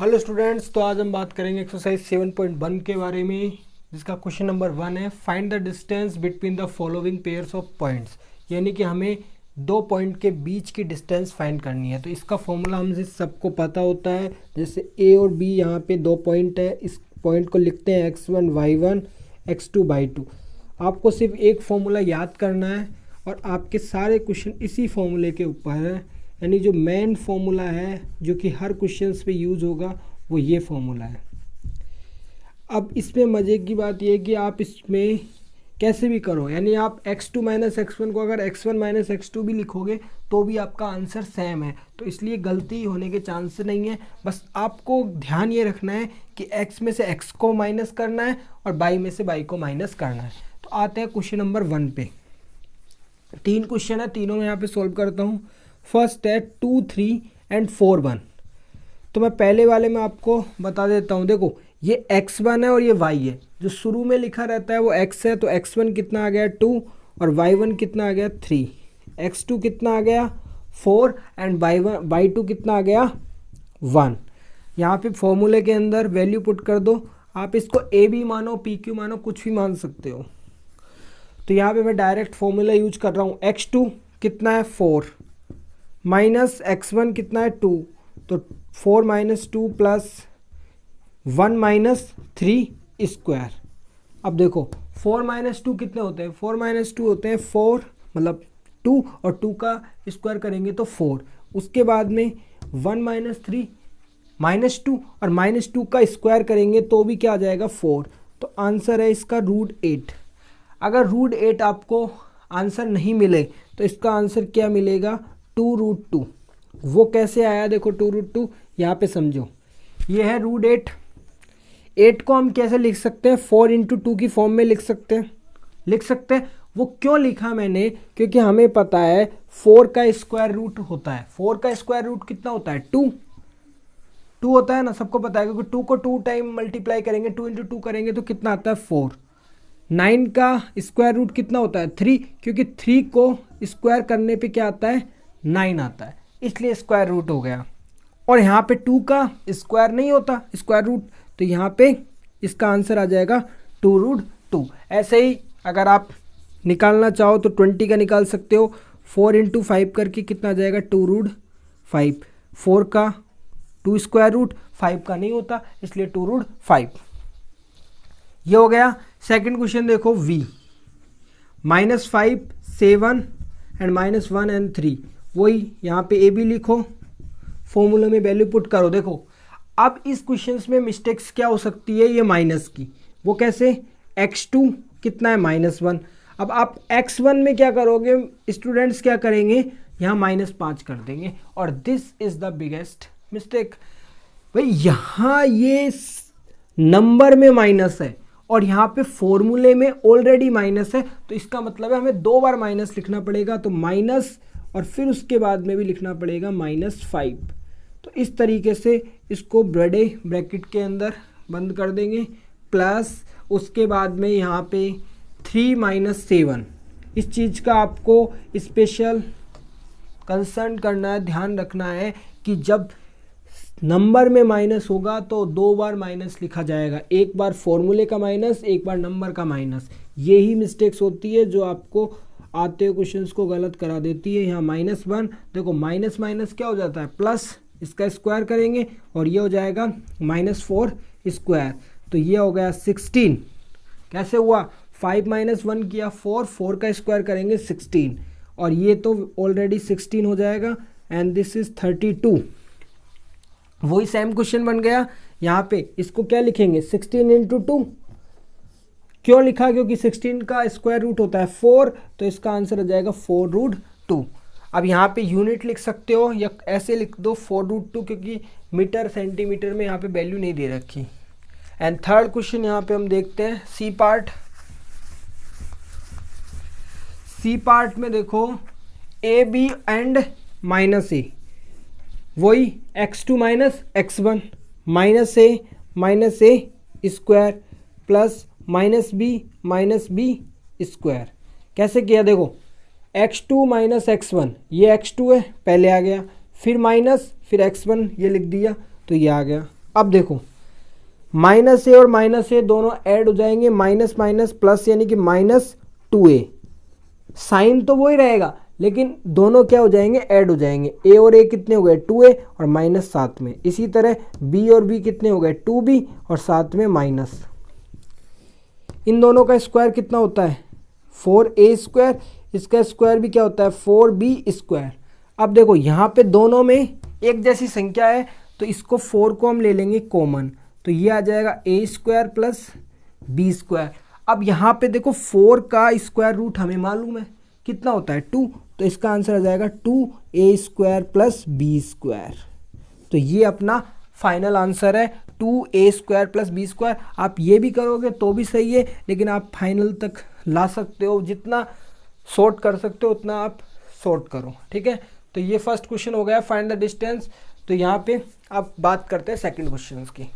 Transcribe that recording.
Hello students, तो आज हम बात करेंगे एक्सरसाइज 7.1 के बारे में, जिसका क्वेश्चन नंबर 1 है find the distance between the following pairs of points. यानी कि हमें दो पॉइंट के बीच की डिस्टेंस फाइंड करनी है। तो इसका फॉर्मूला हमसे सबको पता होता है। जैसे ए और बी यहाँ पे दो पॉइंट है, इस पॉइंट को लिखते हैं x1 y1 x2 y2। आपको सिर्फ एक फॉर्मूला याद करना है और आपके सारे क्वेश्चन इसी फॉर्मूले के ऊपर है। यानी जो मेन फॉर्मूला है जो कि हर क्वेश्चंस पे यूज़ होगा वो ये फॉर्मूला है। अब इसमें मज़े की बात ये है कि आप इसमें कैसे भी करो, यानी आप x2 माइनस x1 को अगर x1 माइनस x2 भी लिखोगे तो भी आपका आंसर सेम है। तो इसलिए गलती होने के चांस नहीं है। बस आपको ध्यान ये रखना है कि x में से x को माइनस करना है और y में से y को माइनस करना है। तो आते हैं क्वेश्चन नंबर 1 पे। 3 क्वेश्चन है, तीनों में यहाँ पे सॉल्व करता हूँ। फर्स्ट है 2 3 एंड 4 1। तो मैं पहले वाले में आपको बता देता हूँ। देखो ये x1 है और ये y है। जो शुरू में लिखा रहता है वो x है, तो x1 कितना आ गया 2 और y1 कितना आ गया 3। x2 कितना आ गया 4 एंड y2 कितना आ गया 1। यहाँ पे फॉर्मूले के अंदर वैल्यू पुट कर दो। आप इसको a भी मानो p q मानो, कुछ भी मान सकते हो। तो यहाँ पे मैं डायरेक्ट फॉर्मूला यूज कर रहा हूँ। x2 कितना है 4 माइनस x1 कितना है 2, तो 4 माइनस 2 प्लस 1 माइनस 3 स्क्वायर। अब देखो 4 माइनस 2 कितने होते हैं, 4 माइनस 2 होते हैं 4, मतलब 2 और 2 का स्क्वायर करेंगे तो 4। उसके बाद में 1 माइनस 3 माइनस 2 और माइनस 2 का स्क्वायर करेंगे तो भी क्या आ जाएगा 4। तो आंसर है इसका √8। अगर √8 आपको आंसर नहीं मिले तो इसका आंसर क्या मिलेगा 2√2। वो कैसे आया देखो 2√2, यहाँ पे समझो। ये है √8। 8 को हम कैसे लिख सकते हैं, 4 इंटू 2 की फॉर्म में लिख सकते हैं। वो क्यों लिखा मैंने, क्योंकि हमें पता है 4 का स्क्वायर रूट होता है। 4 का स्क्वायर रूट कितना होता है 2 होता है ना, सबको पता है। क्योंकि 2 को 2 टाइम मल्टीप्लाई करेंगे, 2 इंटू 2 करेंगे तो कितना आता है 4। 9 का स्क्वायर रूट कितना होता है 3, क्योंकि 3 को स्क्वायर करने पे क्या आता है 9 आता है, इसलिए स्क्वायर रूट हो गया। और यहाँ पे 2 का स्क्वायर नहीं होता स्क्वायर रूट, तो यहाँ पे इसका आंसर आ जाएगा 2√2। ऐसे ही अगर आप निकालना चाहो तो 20 का निकाल सकते हो। 4 इंटू 5 करके कितना आ जाएगा 2√5। 4 का 2 स्क्वायर रूट, 5 का नहीं होता, इसलिए 2√5। ये हो गया। सेकंड क्वेश्चन देखो v -5 7 एंड -1 एंड 3। वही यहाँ पे ए बी लिखो, फॉर्मूला में वैल्यू पुट करो। देखो अब इस क्वेश्चन में मिस्टेक्स क्या हो सकती है, ये माइनस की। वो कैसे, x2 कितना है -1। अब आप x1 में क्या करोगे स्टूडेंट्स, क्या करेंगे यहाँ -5 कर देंगे, और this is the biggest mistake. भाई यहाँ ये नंबर में माइनस है और यहाँ पे फॉर्मूले में ऑलरेडी माइनस है, तो इसका मतलब है हमें 2 बार माइनस लिखना पड़ेगा। तो माइनस और फिर उसके बाद में भी लिखना पड़ेगा -5। तो इस तरीके से इसको बड़े ब्रैकेट के अंदर बंद कर देंगे, प्लस उसके बाद में यहाँ पे 3 - 7। इस चीज़ का आपको स्पेशल कंसर्न करना है, ध्यान रखना है कि जब नंबर में माइनस होगा तो 2 बार माइनस लिखा जाएगा, एक बार फॉर्मूले का माइनस, एक बार नंबर का माइनस। यही मिस्टेक्स होती है जो आपको आते हुए क्वेश्चंस को गलत करा देती है। यहाँ -1, देखो माइनस माइनस क्या हो जाता है प्लस, इसका स्क्वायर करेंगे और ये हो जाएगा -4 स्क्वायर। तो ये हो गया 16। कैसे हुआ, 5 - 1 किया 4 का स्क्वायर करेंगे 16, और ये तो ऑलरेडी 16 हो जाएगा, एंड दिस इज 32। वही सेम क्वेश्चन बन गया। यहाँ पे इसको क्या लिखेंगे 16 इंटू 2। क्यों लिखा, क्योंकि 16 का स्क्वायर रूट होता है 4, तो इसका आंसर आ जाएगा 4√2। अब यहाँ पे यूनिट लिख सकते हो या ऐसे लिख दो 4√2, क्योंकि मीटर सेंटीमीटर में यहाँ पे वैल्यू नहीं दे रखी। एंड थर्ड क्वेश्चन यहाँ पे हम देखते हैं सी पार्ट में देखो ए बी एंड -a। वही x2 minus x1 -a square plus -b square. कैसे किया, देखो x2 माइनस x1, ये x2 है पहले आ गया, फिर माइनस, फिर x1 ये लिख दिया, तो ये आ गया। अब देखो माइनस ए और माइनस ए दोनों ऐड हो जाएंगे, माइनस माइनस प्लस यानी कि -2a। साइन तो वही रहेगा लेकिन दोनों क्या हो जाएंगे, ऐड हो जाएंगे। ए और ए कितने हो गए 2a और माइनस साथ में। इसी तरह बी और बी कितने हो गए 2b और साथ में माइनस। इन दोनों का स्क्वायर कितना होता है 4a², इसका स्क्वायर भी क्या होता है 4b²। अब देखो यहाँ पे दोनों में एक जैसी संख्या है तो इसको 4 को हम ले लेंगे कॉमन, तो ये आ जाएगा a² प्लस b²। अब यहाँ पे देखो 4 का स्क्वायर रूट हमें मालूम है कितना होता है 2, तो इसका आंसर आ जाएगा 2a² प्लस b²। तो ये अपना फाइनल आंसर है 2a² प्लस b²। आप ये भी करोगे तो भी सही है, लेकिन आप फाइनल तक ला सकते हो, जितना शॉर्ट कर सकते हो उतना आप शॉर्ट करो, ठीक है। तो ये फर्स्ट क्वेश्चन हो गया फाइंड द डिस्टेंस। तो यहाँ पे आप बात करते हैं सेकंड क्वेश्चन की।